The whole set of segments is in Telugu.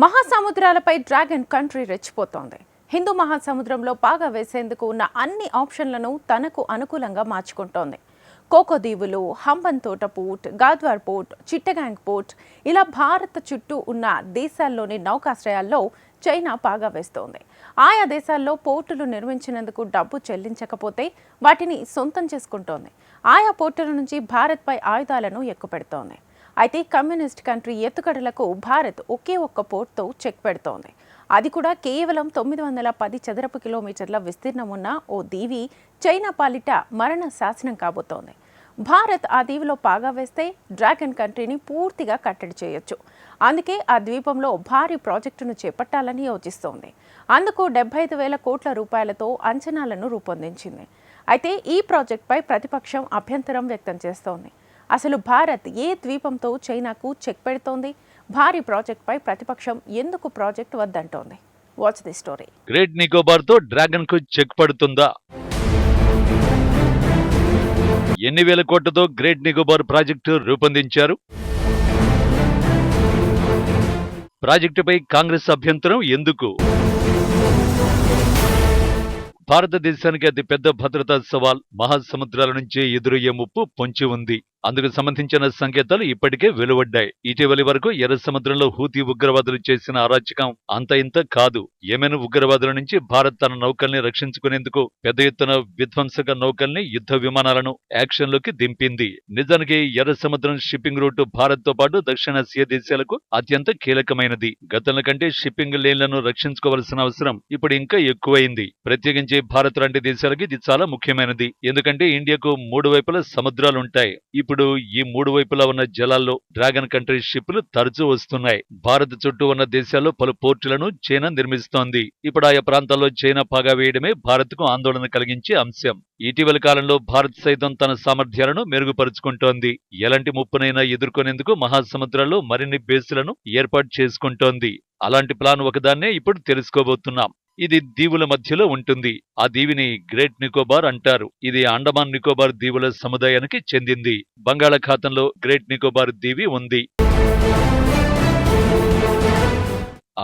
మహాసముద్రాలపై డ్రాగన్ కంట్రీ రెచ్చిపోతోంది. హిందూ మహాసముద్రంలో పాగా వేసేందుకు ఉన్న అన్ని ఆప్షన్లను తనకు అనుకూలంగా మార్చుకుంటోంది. కోకో దీవులు, Hambantota port, గాద్వార్ port, Chittagong port ఇలా భారత్ చుట్టూ ఉన్న దేశాల్లోని నౌకాశ్రయాల్లో చైనా పాగా వేస్తోంది. ఆయా దేశాల్లో పోర్టులు నిర్మించినందుకు డబ్బు చెల్లించకపోతే వాటిని సొంతం చేసుకుంటోంది. ఆయా పోర్టుల నుంచి భారత్పై ఆయుధాలను ఎక్కుపెడుతోంది. అయితే కమ్యూనిస్ట్ కంట్రీ ఎత్తుగడలకు భారత్ ఒకే ఒక్క పోర్ట్తో చెక్ పెడుతోంది. అది కూడా కేవలం 910 చదరపు కిలోమీటర్ల విస్తీర్ణం ఉన్న ఓ దీవి చైనా పాలిట మరణ శాసనం కాబోతోంది. భారత్ ఆ దీవిలో పాగా వేస్తే డ్రాగన్ కంట్రీని పూర్తిగా కట్టడి చేయొచ్చు. అందుకే ఆ ద్వీపంలో భారీ ప్రాజెక్టును చేపట్టాలని యోచిస్తోంది. అందుకు 75,000 కోట్ల రూపాయలతో అంచనాలను రూపొందించింది. అయితే ఈ ప్రాజెక్టుపై ప్రతిపక్షం అభ్యంతరం వ్యక్తం చేస్తోంది. అసలు భారత్ ఏ ద్వీపంతో చైనాకు చెక్ పెడుతోంది? భారీ ప్రాజెక్టుపై ప్రతిపక్షం ఎందుకు ప్రాజెక్టు వద్దంటోంది? Watch the story. Great Nicobar తో డ్రాగన్ కు చెక్ పడుతుందా? ఎన్ని వేల కోట్లతో గ్రేట్ నికోబార్ ప్రాజెక్టు రూపొందించారు? ప్రాజెక్టుపై కాంగ్రెస్ అభ్యంతరం ఎందుకు? భారతదేశానికి అతి పెద్ద భద్రతా సవాల్ మహాసముద్రాల నుంచే ఎదురయ్యే ముప్పు పొంచి ఉంది. అందుకు సంబంధించిన సంకేతాలు ఇప్పటికే వెలువడ్డాయి. ఇటీవలి వరకు ఎర్ర సముద్రంలో హూతీ ఉగ్రవాదులు చేసిన అరాచకం అంత ఇంత కాదు. యెమెన్ ఉగ్రవాదుల నుంచి భారత్ తన నౌకల్ని రక్షించుకునేందుకు పెద్ద ఎత్తున విధ్వంసక నౌకల్ని, యుద్ధ విమానాలను యాక్షన్లోకి దింపింది. నిజానికి ఎర్ర సముద్రం షిప్పింగ్ రూట్ భారత్ తో పాటు దక్షిణాసియా దేశాలకు అత్యంత కీలకమైనది. గతంలో కంటే షిప్పింగ్ లేన్లను రక్షించుకోవాల్సిన అవసరం ఇప్పుడు ఇంకా ఎక్కువైంది. ప్రత్యేకించి భారత్ లాంటి దేశాలకి ఇది చాలా ముఖ్యమైనది. ఎందుకంటే ఇండియాకు 3 వైపులా సముద్రాలుంటాయి. ఇప్పుడు ఈ 3 వైపులా ఉన్న జలాల్లో డ్రాగన్ కంట్రీ షిప్లు తరచూ వస్తున్నాయి. భారత్ చుట్టూ ఉన్న దేశాల్లో పలు పోర్టులను చైనా నిర్మిస్తోంది. ఇప్పుడు ఆయా ప్రాంతాల్లో చైనా పాగా వేయడమే భారత్ కు ఆందోళన కలిగించే అంశం. ఇటీవలి కాలంలో భారత్ సైతం తన సామర్థ్యాలను మెరుగుపరుచుకుంటోంది. ఎలాంటి ముప్పునైనా ఎదుర్కొనేందుకు మహాసముద్రాల్లో మరిన్ని బేసులను ఏర్పాటు చేసుకుంటోంది. అలాంటి ప్లాన్ ఒకదాన్నే ఇప్పుడు తెలుసుకోబోతున్నాం. ఇది దీవుల మధ్యలో ఉంటుంది. ఆ దీవిని గ్రేట్ నికోబార్ అంటారు. ఇది అండమాన్ నికోబార్ దీవుల సముదాయానికి చెందింది. బంగాళాఖాతంలో గ్రేట్ నికోబార్ దీవి ఉంది.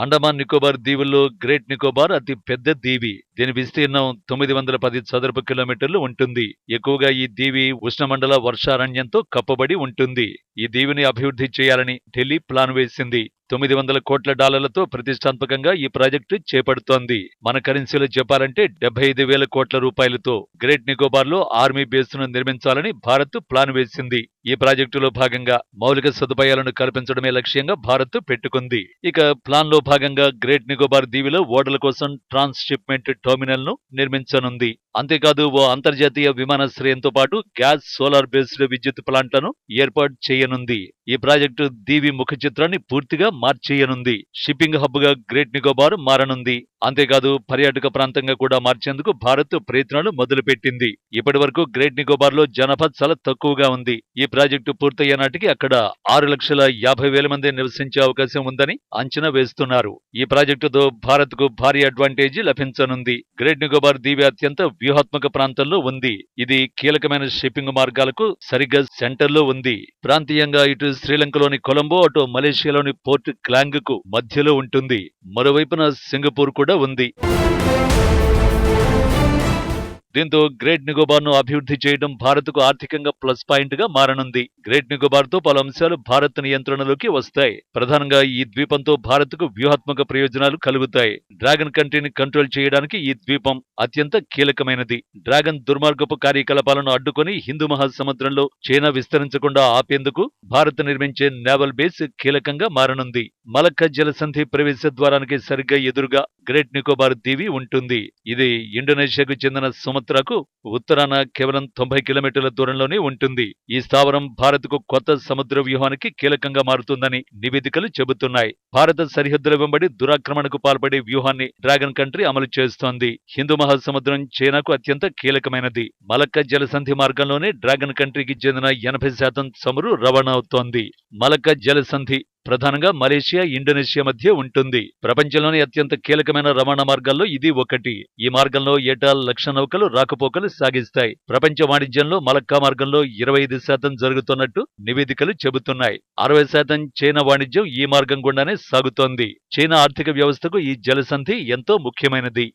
అండమాన్ నికోబార్ దీవుల్లో గ్రేట్ నికోబార్ అతి పెద్ద దీవి. దీని విస్తీర్ణం 910 చదరపు కిలోమీటర్లు ఉంటుంది. ఎక్కువగా ఈ దీవి ఉష్ణమండల వర్షారణ్యంతో కప్పబడి ఉంటుంది. ఈ దీవిని అభివృద్ధి చేయాలని ఢిల్లీ ప్లాన్ వేసింది. $900 కోట్ల ప్రతిష్టాత్మకంగా ఈ ప్రాజెక్టు చేపడుతోంది. మన కరెన్సీలో చెప్పాలంటే 75,000 కోట్ల రూపాయలతో గ్రేట్ నికోబార్ లో ఆర్మీ బేస్ను నిర్మించాలని భారత్ ప్లాన్ వేసింది. ఈ ప్రాజెక్టులో భాగంగా మౌలిక సదుపాయాలను కల్పించడమే లక్ష్యంగా భారత్ పెట్టుకుంది. ఇక ప్లాన్ లో భాగంగా గ్రేట్ నికోబార్ దీవిలో ఓడల కోసం ట్రాన్స్షిప్మెంట్ టెర్మినల్ ను నిర్మించనుంది. అంతేకాదు ఓ అంతర్జాతీయ విమానాశ్రయంతో పాటు గ్యాస్, సోలార్ బేస్డ్ విద్యుత్ ప్లాంట్లను ఏర్పాటు చేయనుంది. ఈ ప్రాజెక్టు దీవి ముఖ చిత్రాన్ని పూర్తిగా మార్చేయనుంది. షిప్పింగ్ హబ్ గా గ్రేట్ నికోబార్ మారనుంది. అంతేకాదు పర్యాటక ప్రాంతంగా కూడా మార్చేందుకు భారత్ ప్రయత్నాలు మొదలుపెట్టింది. ఇప్పటి వరకు గ్రేట్ నికోబార్ లో జనాభా చాలా తక్కువగా ఉంది. ఈ ప్రాజెక్టు పూర్తయ్యే నాటికి అక్కడ 6,50,000 మంది నివసించే అవకాశం ఉందని అంచనా వేస్తున్నారు. ఈ ప్రాజెక్టుతో భారత్ కు భారీ అడ్వాంటేజీ లభించనుంది. గ్రేట్ నికోబార్ దీవి అత్యంత వ్యూహాత్మక ప్రాంతంలో ఉంది. ఇది కీలకమైన షిప్పింగ్ మార్గాలకు సరిగ్గా సెంటర్ లో ఉంది. ప్రాంతీయంగా ఇటు శ్రీలంకలోని కొలంబో, అటు మలేషియాలోని పోర్ట్ క్లాంగ్ కు మధ్యలో ఉంటుంది. మరోవైపున సింగపూర్ కూడా ఉంది. దీంతో గ్రేట్ నికోబార్ ను అభివృద్ధి చేయడం భారత్ కు ఆర్థికంగా ప్లస్ పాయింట్ గా మారనుంది. గ్రేట్ నికోబార్ తో పలు అంశాలు భారత్ నియంత్రణలోకి వస్తాయి. ప్రధానంగా ఈ ద్వీపంతో భారత్ కు వ్యూహాత్మక ప్రయోజనాలు కలుగుతాయి. డ్రాగన్ కంట్రీని కంట్రోల్ చేయడానికి ఈ ద్వీపం అత్యంత కీలకమైనది. డ్రాగన్ దుర్మార్గపు కార్యకలాపాలను అడ్డుకొని హిందూ మహాసముద్రంలో చైనా విస్తరించకుండా ఆపేందుకు భారత్ నిర్మించే నేవల్ బేస్ కీలకంగా మారనుంది. మలక్క జలసంధి ప్రవేశ ద్వారానికి సరిగ్గా ఎదురుగా గ్రేట్ నికోబార్ దీవి ఉంటుంది. ఇది ఇండోనేషియాకు చెందిన సుమత్రాకు ఉత్తరాన కేవలం 90 కిలోమీటర్ల దూరంలోనే ఉంటుంది. ఈ స్థావరం భారత్ కు కొత్త సముద్ర వ్యూహానికి కీలకంగా మారుతుందని నివేదికలు చెబుతున్నాయి. భారత సరిహద్దుల వెంబడి దురాక్రమణకు పాల్పడే వ్యూహాన్ని డ్రాగన్ కంట్రీ అమలు చేస్తోంది. హిందూ మహాసముద్రం చైనాకు అత్యంత కీలకమైనది. మలక్క జలసంధి మార్గంలోనే డ్రాగన్ కంట్రీకి చెందిన 80% చమురు రవాణా అవుతోంది. మలక్క జలసంధి ప్రధానంగా మలేషియా, ఇండోనేషియా మధ్య ఉంటుంది. ప్రపంచంలోని అత్యంత కీలకమైన రవాణా మార్గాల్లో ఇది ఒకటి. ఈ మార్గంలో ఏటా 1,00,000 నౌకలు రాకపోకలు సాగిస్తాయి. ప్రపంచ వాణిజ్యంలో మలక్కా మార్గంలో 25% జరుగుతున్నట్టు నివేదికలు చెబుతున్నాయి. 60% చైనా వాణిజ్యం ఈ మార్గం గుండానే సాగుతోంది. చైనా ఆర్థిక వ్యవస్థకు ఈ జలసంధి ఎంతో ముఖ్యమైనది.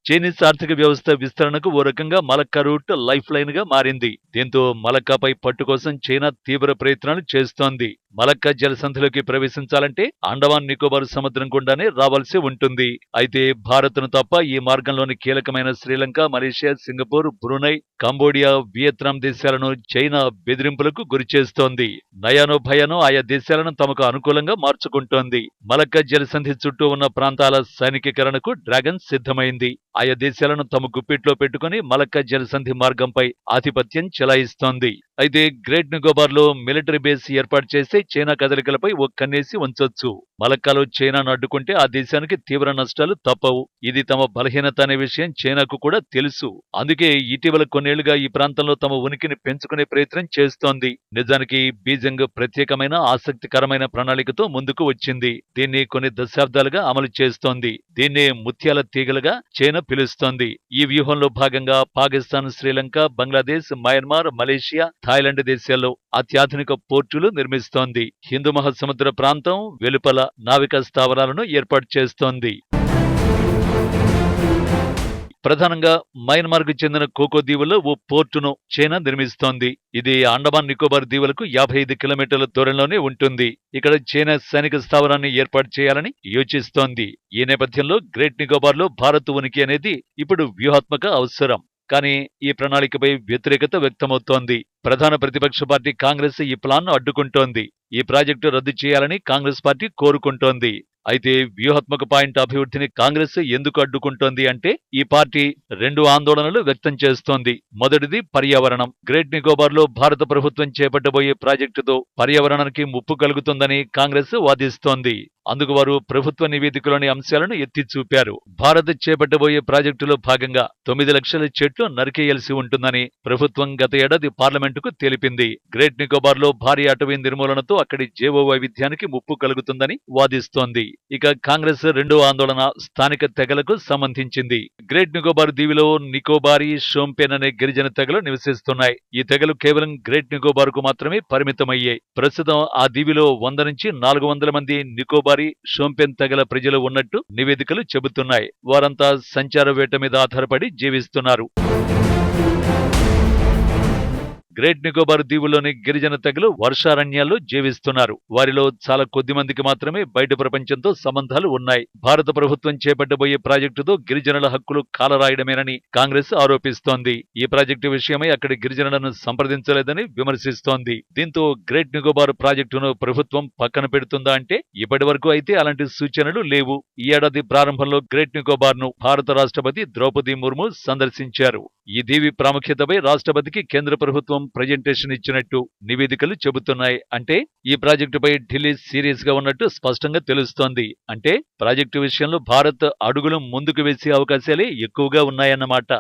చైనీస్ ఆర్థిక వ్యవస్థ విస్తరణకు ఓ రకంగా మలక్కా రూట్ లైఫ్ లైన్ గా మారింది. దీంతో మలక్కాపై పట్టు కోసం చైనా తీవ్ర ప్రయత్నాలు చేస్తోంది. మలక్కా జలసంధిలోకి ప్రవేశించాలంటే అండమాన్ నికోబార్ సముద్రం గుండానే రావాల్సి ఉంటుంది. అయితే భారత్ను తప్ప ఈ మార్గంలోని కీలకమైన Sri Lanka, Malaysia, Singapore, Brunei, Cambodia, Vietnam దేశాలను చైనా బెదిరింపులకు గురిచేస్తోంది. నయానో భయానో ఆయా దేశాలను తమకు అనుకూలంగా మార్చుకుంటోంది. మలక్కా జలసంధి చుట్టూ ఉన్న ప్రాంతాల సైనికీకరణకు డ్రాగన్ సిద్ధమైంది. ఆయా దేశాలను తమ గుప్పిట్లో పెట్టుకుని మలక్కా జలసంధి మార్గంపై ఆధిపత్యం చెలాయిస్తోంది. అయితే గ్రేట్ నికోబార్ లో మిలిటరీ బేస్ ఏర్పాటు చేస్తే చైనా కదలికలపై ఓ కన్నేసి ఉంచొచ్చు. మలక్కాలో చైనాను అడ్డుకుంటే ఆ దేశానికి తీవ్ర నష్టాలు తప్పవు. ఇది తమ బలహీనత అనే విషయం చైనాకు కూడా తెలుసు. అందుకే ఇటీవల కొన్నేళ్లుగా ఈ ప్రాంతంలో తమ ఉనికిని పెంచుకునే ప్రయత్నం చేస్తోంది. నిజానికి బీజింగ్ ప్రత్యేకమైన ఆసక్తికరమైన ప్రణాళికతో ముందుకు వచ్చింది. దీన్ని కొన్ని దశాబ్దాలుగా అమలు చేస్తోంది. దీన్నే ముత్యాల తీగలుగా చైనా పిలుస్తోంది. ఈ వ్యూహంలో భాగంగా Pakistan, Sri Lanka, Bangladesh, Myanmar, Malaysia, Thailand దేశాల్లో అత్యాధునిక పోర్టులు నిర్మిస్తోంది. హిందూ మహాసముద్ర ప్రాంతం వెలుపల నావికా స్థావరాలను ఏర్పాటు చేస్తోంది. ప్రధానంగా మయన్మార్కు చెందిన కోకో దీవుల్లో ఓ పోర్టును చైనా నిర్మిస్తోంది. ఇది అండమాన్ నికోబార్ దీవులకు 55 కిలోమీటర్ల దూరంలోనే ఉంటుంది. ఇక్కడ చైనా సైనిక స్థావరాన్ని ఏర్పాటు చేయాలని యోచిస్తోంది. ఈ నేపథ్యంలో గ్రేట్ నికోబార్ లో భారత్ ఉనికి అనేది ఇప్పుడు వ్యూహాత్మక అవసరం. కానీ ఈ ప్రణాళికపై వ్యతిరేకత వ్యక్తమవుతోంది. ప్రధాన ప్రతిపక్ష పార్టీ కాంగ్రెస్ ఈ ప్లాన్ను అడ్డుకుంటోంది. ఈ ప్రాజెక్టు రద్దు చేయాలని కాంగ్రెస్ పార్టీ కోరుకుంటోంది. అయితే వ్యూహాత్మక పాయింట్ అభివృద్ధిని కాంగ్రెస్ ఎందుకు అడ్డుకుంటోంది అంటే ఈ పార్టీ 2 ఆందోళనలు వ్యక్తం చేస్తోంది. మొదటిది పర్యావరణం. గ్రేట్ నికోబార్ లో భారత ప్రభుత్వం చేపట్టబోయే ప్రాజెక్టుతో పర్యావరణానికి ముప్పు కలుగుతుందని కాంగ్రెస్ వాదిస్తోంది. అందుకు వారు ప్రభుత్వ నివేదికలోని అంశాలను ఎత్తి చూపారు. భారత్ చేపట్టబోయే ప్రాజెక్టులో భాగంగా 9 లక్షల చెట్లు నరికేయాల్సి ఉంటుందని ప్రభుత్వం గత ఏడాది పార్లమెంటుకు తెలిపింది. గ్రేట్ నికోబార్ లో భారీ అటవీ నిర్మూలనతో అక్కడి జీవ వైవిధ్యానికి ముప్పు కలుగుతుందని వాదిస్తోంది. ఇక కాంగ్రెస్ రెండో ఆందోళన స్థానిక తెగలకు సంబంధించింది. గ్రేట్ నికోబార్ దీవిలో నికోబారీ, షోంపెన్ అనే గిరిజన తెగలు నివసిస్తున్నాయి. ఈ తెగలు కేవలం గ్రేట్ నికోబార్ కు మాత్రమే పరిమితమయ్యాయి. ప్రస్తుతం ఆ దీవిలో 100 నుంచి 400 మంది నికోబారీ, షోంపెన్ తెగల ప్రజలు ఉన్నట్టు నివేదికలు చెబుతున్నాయి. వారంతా సంచార వేట మీద ఆధారపడి జీవిస్తున్నారు. గ్రేట్ నికోబార్ దీవుల్లోని గిరిజన తెగలు వర్షారణ్యాల్లో జీవిస్తున్నారు. వారిలో చాలా కొద్ది మందికి మాత్రమే బయట ప్రపంచంతో సంబంధాలు ఉన్నాయి. భారత ప్రభుత్వం చేపట్టబోయే ప్రాజెక్టుతో గిరిజనుల హక్కులు కాలరాయడమేనని కాంగ్రెస్ ఆరోపిస్తోంది. ఈ ప్రాజెక్టు విషయమై అక్కడి గిరిజనులను సంప్రదించలేదని విమర్శిస్తోంది. దీంతో గ్రేట్ నికోబార్ ప్రాజెక్టును ప్రభుత్వం పక్కన పెడుతుందా అంటే ఇప్పటి వరకు అయితే అలాంటి సూచనలు లేవు. ఈ ఏడాది ప్రారంభంలో గ్రేట్ నికోబార్ ను భారత రాష్ట్రపతి ద్రౌపది ముర్ము సందర్శించారు. ఈ దీవి ప్రాముఖ్యతపై రాష్ట్రపతికి కేంద్ర ప్రభుత్వం ప్రెజెంటేషన్ ఇచ్చినట్టు నివేదికలు చెబుతున్నాయి. అంటే ఈ ప్రాజెక్టుపై ఢిల్లీ సీరియస్ గా ఉన్నట్టు స్పష్టంగా తెలుస్తోంది. అంటే ప్రాజెక్టు విషయంలో భారత్ అడుగులు ముందుకు వేసే అవకాశాలే ఎక్కువగా ఉన్నాయన్నమాట.